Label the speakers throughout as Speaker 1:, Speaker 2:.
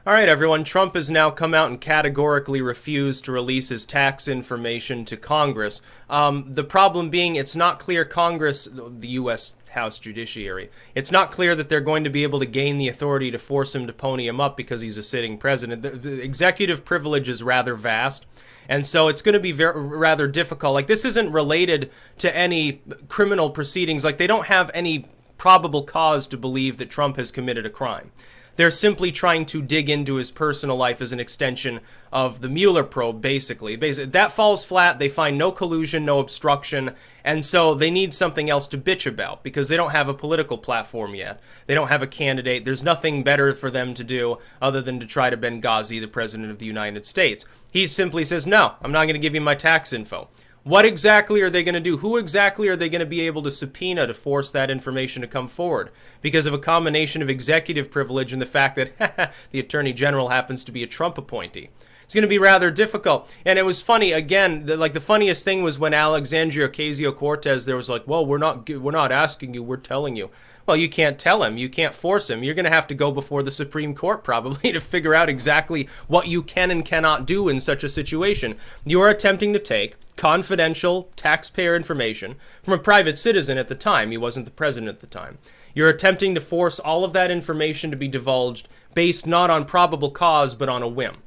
Speaker 1: All right, everyone. Trump has now come out and categorically refused to release his tax information to Congress. The problem being, it's not clear Congress, the U.S. House Judiciary, it's not clear that they're going to be able to gain the authority to force him to pony him up because he's a sitting president. The executive privilege is rather vast. And so it's going to be rather difficult. Like, this isn't related to any criminal proceedings. Like, they don't have any probable cause to believe that Trump has committed a crime. They're simply trying to dig into his personal life as an extension of the Mueller probe, basically. That falls flat. They find no collusion, no obstruction, and so they need something else to bitch about because they don't have a political platform yet. They don't have a candidate. There's nothing better for them to do other than to try to Benghazi the President of the United States. He simply says, no, I'm not going to give you my tax info. What exactly are they going to do? Who exactly are they going to be able to subpoena to force that information to come forward? Because of a combination of executive privilege and the fact that the Attorney General happens to be a Trump appointee. It's going to be rather difficult. And it was funny, again, the funniest thing was when Alexandria Ocasio-Cortez, there was like, well, we're not asking you, we're telling you. Well, you can't tell him. You can't force him. You're going to have to go before the Supreme Court probably to figure out exactly what you can and cannot do in such a situation. You are attempting to take confidential taxpayer information from a private citizen at the time. He wasn't the president at the time. You're attempting to force all of that information to be divulged based not on probable cause, but on a whim.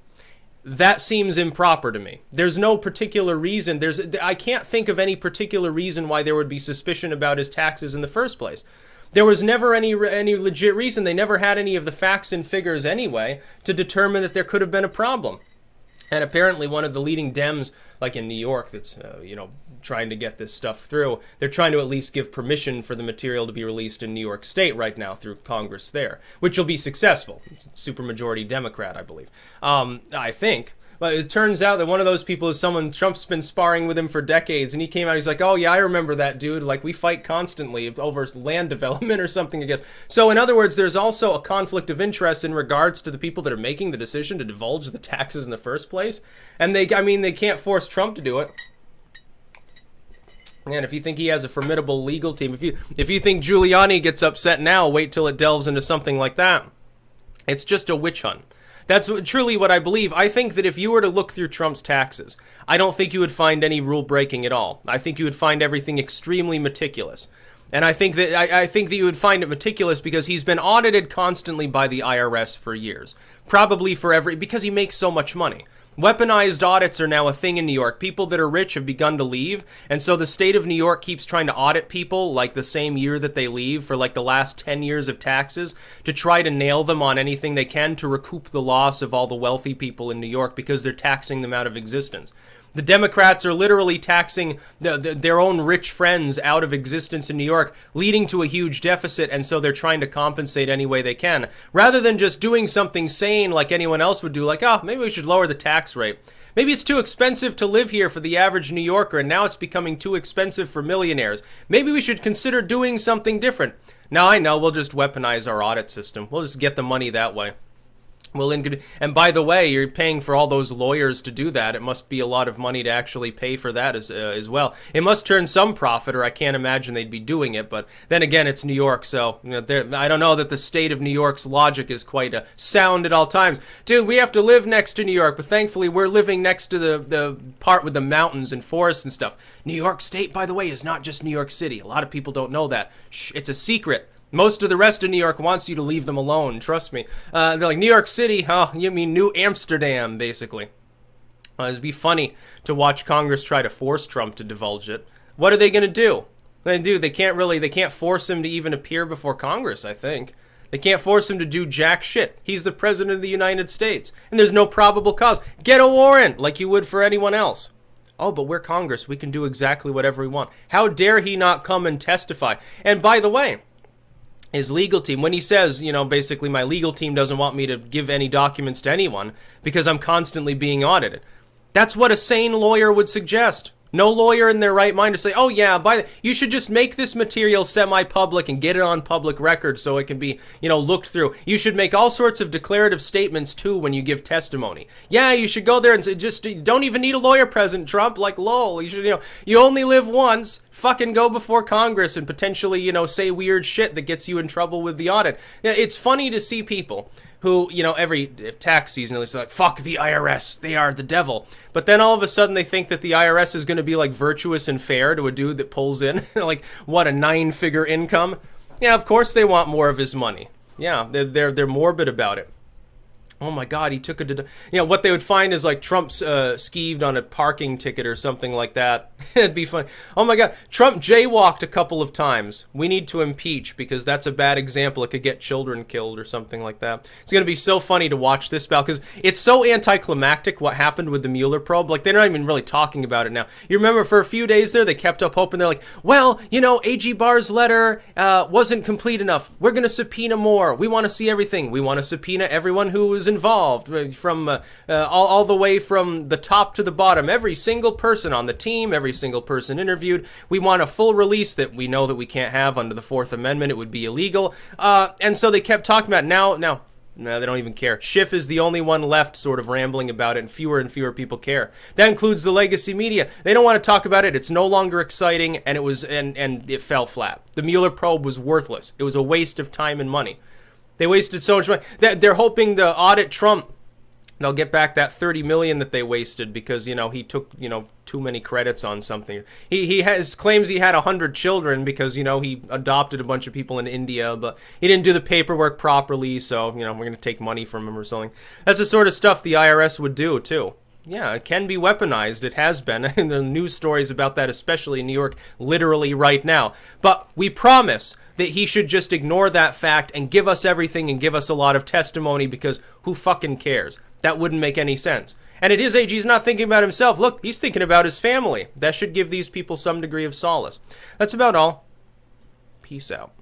Speaker 1: That seems improper to me. There's no particular reason. I can't think of any particular reason why there would be suspicion about his taxes in the first place. There was never any legit reason. They never had any of the facts and figures anyway to determine that there could have been a problem. And apparently one of the leading Dems, like in New York, that's, trying to get this stuff through, they're trying to at least give permission for the material to be released in New York State right now through Congress there, which will be successful. Supermajority Democrat, I believe. I think. But it turns out that one of those people is someone Trump's been sparring with him for decades, and he came out, he's like, oh yeah, I remember that dude, like we fight constantly over land development or something, I guess. So in other words, there's also a conflict of interest in regards to the people that are making the decision to divulge the taxes in the first place. And they can't force Trump to do it. And if you think he has a formidable legal team, if you think Giuliani gets upset now, wait till it delves into something like that. It's just a witch hunt. That's truly what I believe. I think that if you were to look through Trump's taxes, I don't think you would find any rule breaking at all. I think you would find everything extremely meticulous. And I think that you would find it meticulous because he's been audited constantly by the IRS for years. Probably because he makes so much money. Weaponized audits are now a thing in New York. People that are rich have begun to leave, and so the state of New York keeps trying to audit people like the same year that they leave for like the last 10 years of taxes to try to nail them on anything they can to recoup the loss of all the wealthy people in New York because they're taxing them out of existence. The Democrats are literally taxing their own rich friends out of existence in New York, leading to a huge deficit, and so they're trying to compensate any way they can. Rather than just doing something sane like anyone else would do, like, oh, maybe we should lower the tax rate. Maybe it's too expensive to live here for the average New Yorker, and now it's becoming too expensive for millionaires. Maybe we should consider doing something different. Now, I know, we'll just weaponize our audit system. We'll just get the money that way. And by the way, you're paying for all those lawyers to do that. It must be a lot of money to actually pay for that as well. It must turn some profit, or I can't imagine they'd be doing it. But then again, it's New York, so I don't know that the state of New York's logic is quite sound at all times. Dude, we have to live next to New York, but thankfully we're living next to the part with the mountains and forests and stuff. New York State, by the way, is not just New York City. A lot of people don't know that. Shh, it's a secret. Most of the rest of New York wants you to leave them alone, trust me. They're like, New York City, huh? You mean New Amsterdam, basically. It'd be funny to watch Congress try to force Trump to divulge it. What are they going to do? They can't force him to even appear before Congress, I think. They can't force him to do jack shit. He's the president of the United States, and there's no probable cause. Get a warrant, like you would for anyone else. Oh, but we're Congress. We can do exactly whatever we want. How dare he not come and testify? And by the way, his legal team, when he says, basically my legal team doesn't want me to give any documents to anyone because I'm constantly being audited. That's what a sane lawyer would suggest. No lawyer in their right mind to say, oh yeah, you should just make this material semi-public and get it on public record so it can be, looked through. You should make all sorts of declarative statements too when you give testimony. Yeah, you should go there and say, just don't even need a lawyer present, Trump, like lol. You should, you only live once. Fucking go before Congress and potentially, say weird shit that gets you in trouble with the audit. It's funny to see people who, you know, every tax season, it's like, fuck the IRS, they are the devil. But then all of a sudden they think that the IRS is going to be like virtuous and fair to a dude that pulls in like, what, a 9-figure income? Yeah, of course they want more of his money. Yeah, they're morbid about it. Oh my God, he took what they would find is like Trump's skeeved on a parking ticket or something like that. It'd be funny. Oh my God, Trump jaywalked a couple of times. We need to impeach because that's a bad example. It could get children killed or something like that. It's going to be so funny to watch this battle because it's so anticlimactic what happened with the Mueller probe. Like, they're not even really talking about it now. You remember for a few days there, they kept up hoping. They're like, well, you know, AG Barr's letter wasn't complete enough. We're going to subpoena more. We want to see everything. We want to subpoena everyone who was involved from all the way from the top to the bottom, every single person on the team, every single person interviewed. We want a full release that we know that we can't have under the Fourth Amendment. It would be illegal. And so they kept talking about it. Now, no, they don't even care. Schiff is the only one left sort of rambling about it, and fewer people care. That includes the legacy media. They don't want to talk about it. It's no longer exciting, and it fell flat. The Mueller probe was worthless. It was a waste of time and money. They wasted so much money. They're hoping to audit Trump. They'll get back that $30 million that they wasted because, you know, he took, you know, too many credits on something. He claims he had 100 children because, you know, he adopted a bunch of people in India, but he didn't do the paperwork properly, so, you know, we're going to take money from him or something. That's the sort of stuff the IRS would do, too. Yeah, it can be weaponized. It has been. And the news stories about that, especially in New York, literally right now. But we promise that he should just ignore that fact and give us everything and give us a lot of testimony because who fucking cares? That wouldn't make any sense. And it is age. He's not thinking about himself. Look, he's thinking about his family. That should give these people some degree of solace. That's about all. Peace out.